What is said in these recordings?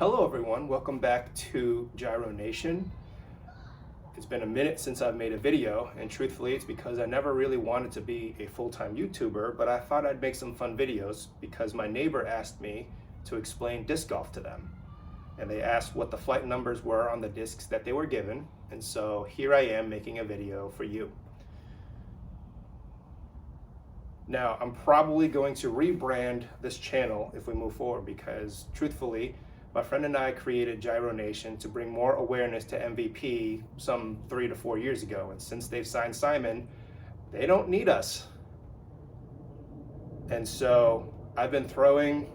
Hello everyone, welcome back to Gyro Nation. It's been a minute since I've made a video, and truthfully it's because I never really wanted to be a full-time YouTuber, but I thought I'd make some fun videos because my neighbor asked me to explain disc golf to them. And they asked what the flight numbers were on the discs that they were given, and so here I am making a video for you. Now, I'm probably going to rebrand this channel if we move forward because truthfully, my friend and I created Gyro Nation to bring more awareness to MVP some 3 to 4 years ago. And since they've signed Simon, they don't need us. And so I've been throwing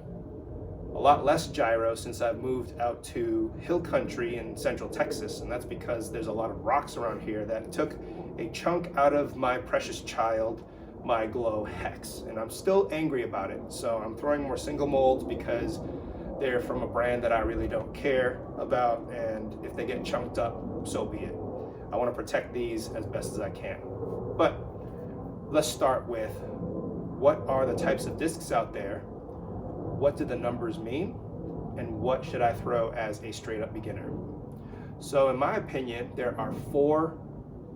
a lot less gyro since I've moved out to hill country in central Texas. And that's because there's a lot of rocks around here that took a chunk out of my precious child, my Glow Hex. And I'm still angry about it. So I'm throwing more single molds because they're from a brand that I really don't care about, and if they get chunked up, so be it. I want to protect these as best as I can. But let's start with what are the types of discs out there, what do the numbers mean, and what should I throw as a straight up beginner? So in my opinion, there are 4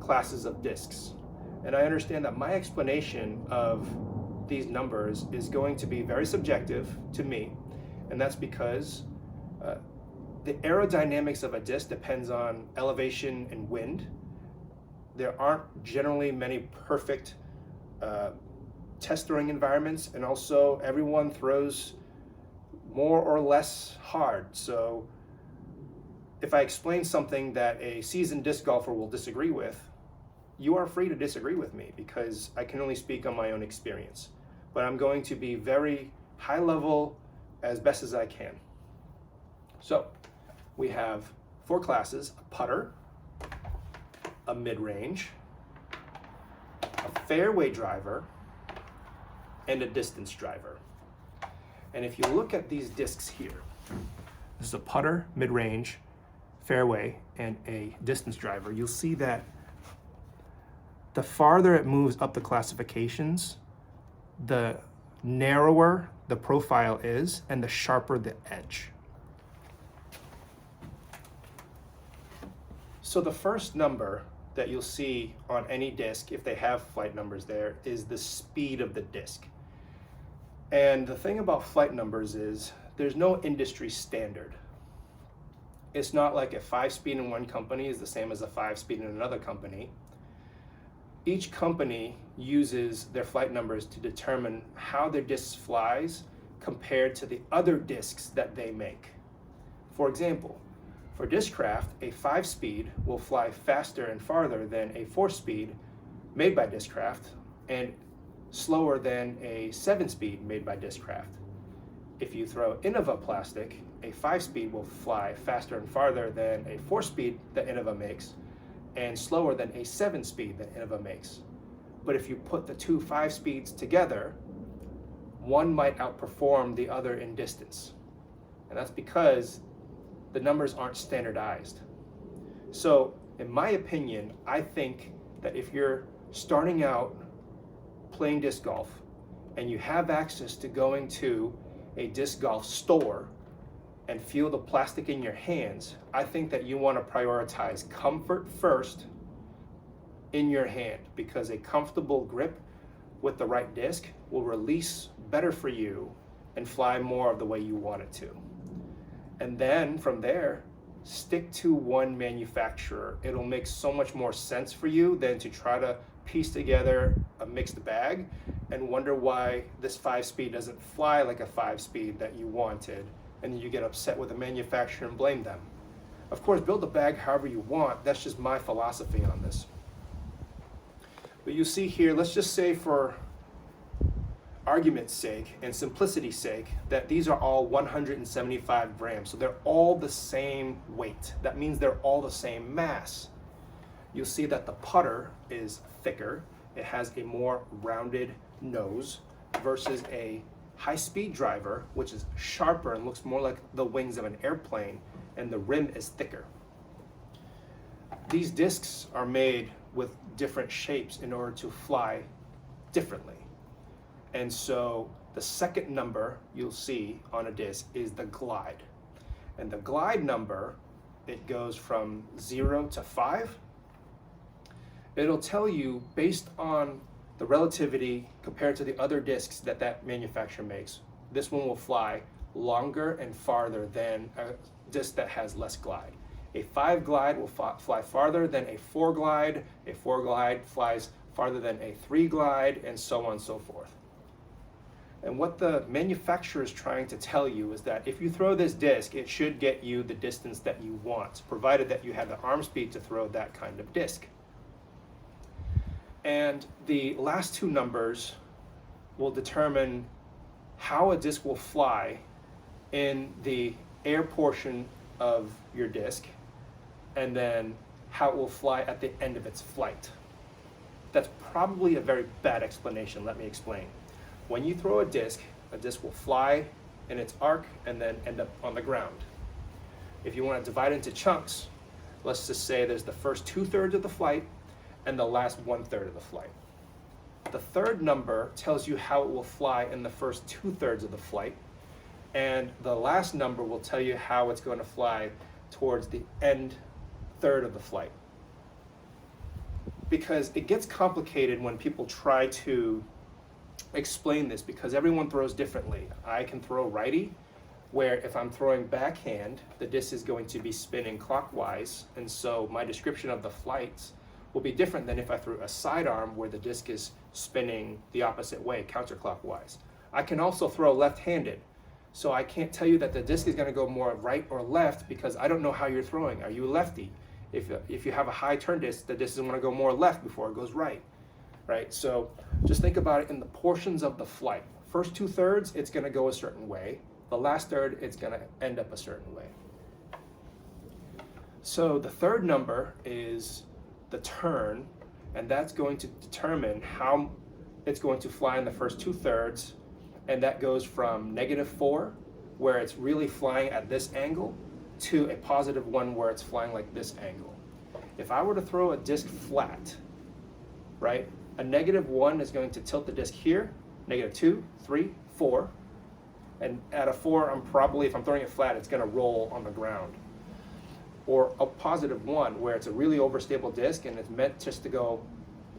classes of discs, and I understand that my explanation of these numbers is going to be very subjective to me. And that's because the aerodynamics of a disc depends on elevation and wind. There aren't generally many perfect test throwing environments, and also everyone throws more or less hard. So if I explain something that a seasoned disc golfer will disagree with, you are free to disagree with me because I can only speak on my own experience. But I'm going to be very high level as best as I can. So we have 4 classes: a putter, a mid-range, a fairway driver, and a distance driver. And if you look at these discs here, this is a putter, mid-range, fairway, and a distance driver. You'll see that the farther it moves up the classifications, the narrower the profile is and the sharper the edge. So the first number that you'll see on any disc, if they have flight numbers there, is the speed of the disc. And the thing about flight numbers is there's no industry standard. It's not like a 5-speed in one company is the same as a 5-speed in another company. Each company uses their flight numbers to determine how their disc flies compared to the other discs that they make. For example, for Discraft, a 5-speed will fly faster and farther than a 4-speed made by Discraft and slower than a 7-speed made by Discraft. If you throw Innova plastic, a 5-speed will fly faster and farther than a 4-speed that Innova makes and slower than a 7-speed that Innova makes. But if you put the 2 5-speeds together, one might outperform the other in distance. And that's because the numbers aren't standardized. So in my opinion, I think that if you're starting out playing disc golf and you have access to going to a disc golf store and feel the plastic in your hands, I think that you want to prioritize comfort first in your hand, because a comfortable grip with the right disc will release better for you and fly more of the way you want it to. And then from there, stick to one manufacturer. It'll make so much more sense for you than to try to piece together a mixed bag and wonder why this 5-speed doesn't fly like a 5-speed that you wanted, and then you get upset with the manufacturer and blame them. Of course, build the bag however you want. That's just my philosophy on this. But you see here, let's just say for argument's sake and simplicity's sake that these are all 175 grams. So they're all the same weight. That means they're all the same mass. You'll see that the putter is thicker. It has a more rounded nose versus a high-speed driver, which is sharper and looks more like the wings of an airplane, and the rim is thicker. These discs are made with different shapes in order to fly differently. And so the second number you'll see on a disc is the glide. And the glide number, it goes from 0 to 5. It'll tell you based on the relativity compared to the other discs that that manufacturer makes. This one will fly longer and farther than a disc that has less glide. A 5 glide will fly farther than a 4 glide. A 4 glide flies farther than a 3 glide, and so on and so forth. And what the manufacturer is trying to tell you is that if you throw this disc, it should get you the distance that you want, provided that you have the arm speed to throw that kind of disc. And the last two numbers will determine how a disc will fly in the air portion of your disc, and then how it will fly at the end of its flight. That's probably a very bad explanation. Let me explain. When you throw a disc will fly in its arc and then end up on the ground. If you want to divide into chunks, let's just say there's the first 2/3 of the flight and the last 1/3 of the flight. The third number tells you how it will fly in the first 2/3 of the flight, and the last number will tell you how it's going to fly towards the end third of the flight. Because it gets complicated when people try to explain this, because everyone throws differently. I can throw righty, where if I'm throwing backhand, the disc is going to be spinning clockwise, and so my description of the flights will be different than if I threw a sidearm where the disc is spinning the opposite way, counterclockwise. I can also throw left-handed, so I can't tell you that the disc is going to go more right or left because I don't know how you're throwing. Are you a lefty? If you have a high turn disc, the disc is going to go more left before it goes right. Right? So just think about it in the portions of the flight. First 2/3, it's going to go a certain way. The last third, it's going to end up a certain way. So the third number is the turn, and that's going to determine how it's going to fly in the first 2/3, and that goes from -4, where it's really flying at this angle, to a +1 where it's flying like this angle. If I were to throw a disc flat, right, a -1 is going to tilt the disc here, -2, 3, 4, and at a 4, if I'm throwing it flat, it's going to roll on the ground. Or a +1, where it's a really overstable disc and it's meant just to go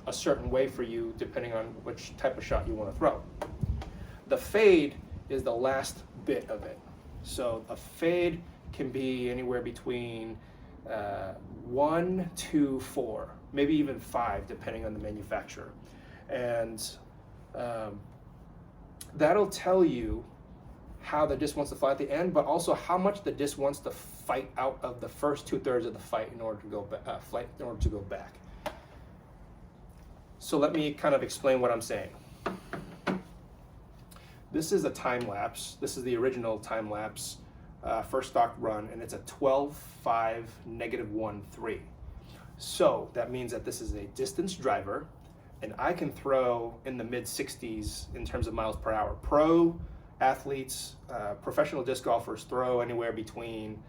a certain way for you depending on which type of shot you want to throw. The fade is the last bit of it. So a fade can be anywhere between 1 to 4, maybe even 5, depending on the manufacturer. And that'll tell you how the disc wants to fly at the end, but also how much the disc wants to fight out of the first 2/3 of the fight in order to go back. So let me kind of explain what I'm saying. This is a time lapse. This is the original time lapse first stock run, and it's a 12.5 -1.3. So that means that this is a distance driver, and I can throw in the mid-60s in terms of miles per hour. Pro athletes, professional disc golfers throw anywhere between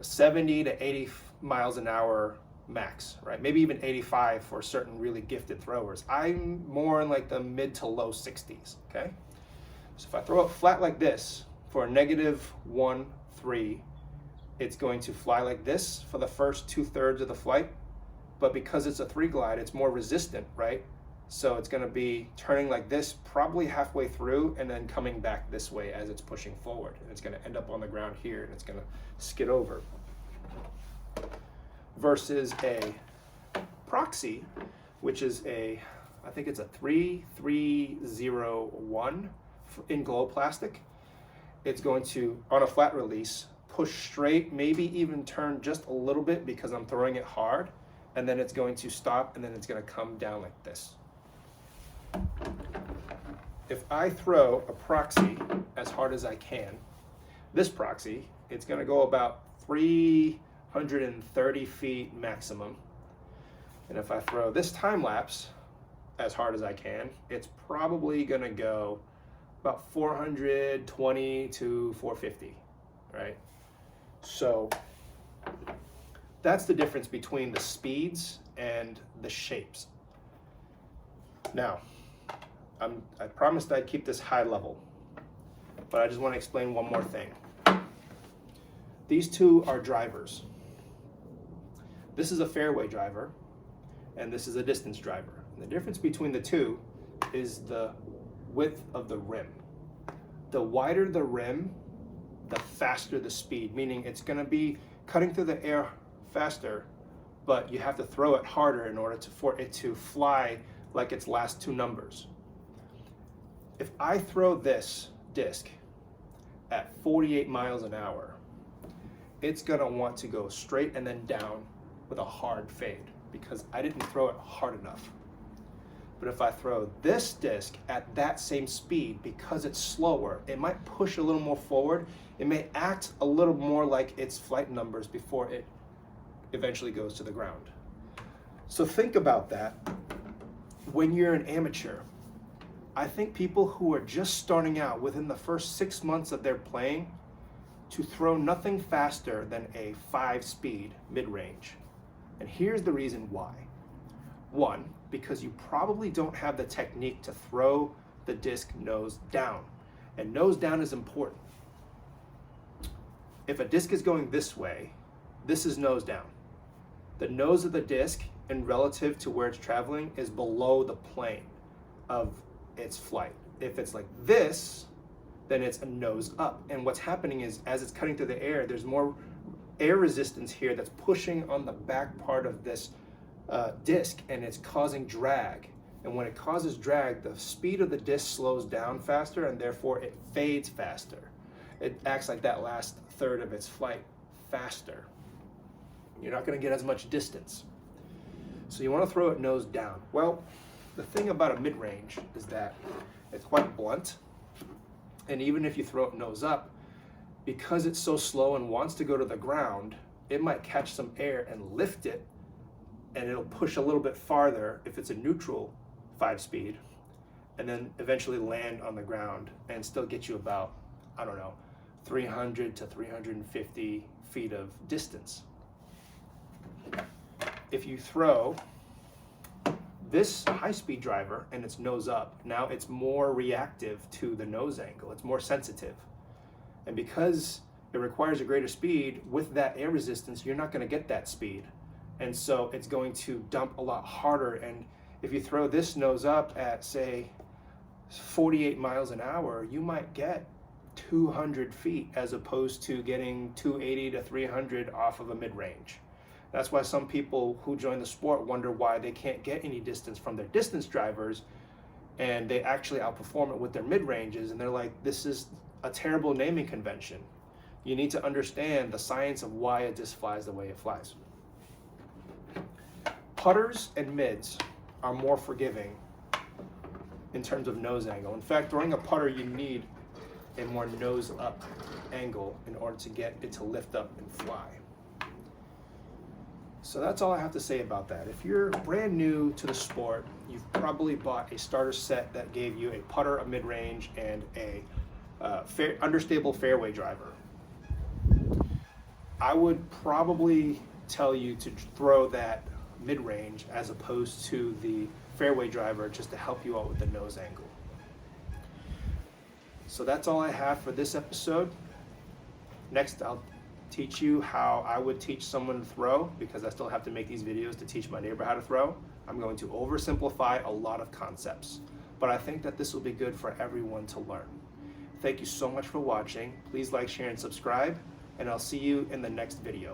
70 to 80 miles an hour max, right? Maybe even 85 for certain really gifted throwers. I'm more in like the mid to low 60s, okay? So if I throw it flat like this for a -1.3, it's going to fly like this for the first 2/3 of the flight, but because it's a 3 glide, it's more resistant, right? So it's going to be turning like this probably halfway through and then coming back this way as it's pushing forward. And it's going to end up on the ground here and it's going to skid over. Versus a proxy, which is I think it's a 3301 in glow plastic. It's going to, on a flat release, push straight, maybe even turn just a little bit because I'm throwing it hard, and then it's going to stop and then it's going to come down like this. If I throw a proxy as hard as I can, this proxy, it's going to go about 330 feet maximum. And if I throw this time lapse as hard as I can, it's probably going to go about 420 to 450, right? So that's the difference between the speeds and the shapes. Now, I promised I'd keep this high level, but I just want to explain one more thing. These two are drivers. This is a fairway driver, and this is a distance driver. And the difference between the two is the width of the rim. The wider the rim, the faster the speed, meaning it's going to be cutting through the air faster, but you have to throw it harder in order for it to fly like its last two numbers. If I throw this disc at 48 miles an hour, it's going to want to go straight and then down with a hard fade because I didn't throw it hard enough. But if I throw this disc at that same speed, because it's slower, it might push a little more forward. It may act a little more like its flight numbers before it eventually goes to the ground. So think about that when you're an amateur. I think people who are just starting out within the first 6 months of their playing to throw nothing faster than a 5-speed mid-range. And here's the reason why. One, because you probably don't have the technique to throw the disc nose down. And nose down is important. If a disc is going this way, this is nose down. The nose of the disc, in relative to where it's traveling, is below the plane of its flight. If it's like this, then it's a nose up. And what's happening is, as it's cutting through the air, there's more air resistance here that's pushing on the back part of this disc, and it's causing drag. And when it causes drag, the speed of the disc slows down faster, and therefore it fades faster. It acts like that last third of its flight faster. You're not going to get as much distance. So you want to throw it nose down. Well, the thing about a mid-range is that it's quite blunt. And even if you throw it nose up, because it's so slow and wants to go to the ground, it might catch some air and lift it, and it'll push a little bit farther if it's a neutral 5-speed, and then eventually land on the ground and still get you about, 300 to 350 feet of distance. If you throw this high-speed driver and it's nose up, now it's more reactive to the nose angle. It's more sensitive. And because it requires a greater speed, with that air resistance, you're not going to get that speed. And so it's going to dump a lot harder. And if you throw this nose up at, say, 48 miles an hour, you might get 200 feet as opposed to getting 280 to 300 off of a mid-range. That's why some people who join the sport wonder why they can't get any distance from their distance drivers, and they actually outperform it with their mid-ranges, and they're like, this is a terrible naming convention. You need to understand the science of why a disc flies the way it flies. Putters and mids are more forgiving in terms of nose angle. In fact, throwing a putter, you need a more nose up angle in order to get it to lift up and fly. So that's all I have to say about that. If you're brand new to the sport, you've probably bought a starter set that gave you a putter, a mid-range, and a understable fairway driver. I would probably tell you to throw that mid-range as opposed to the fairway driver, just to help you out with the nose angle. So that's all I have for this episode. Next, I'll teach you how I would teach someone to throw, because I still have to make these videos to teach my neighbor how to throw. I'm going to oversimplify a lot of concepts, but I think that this will be good for everyone to learn. Thank you so much for watching. Please like, share, and subscribe, and I'll see you in the next video.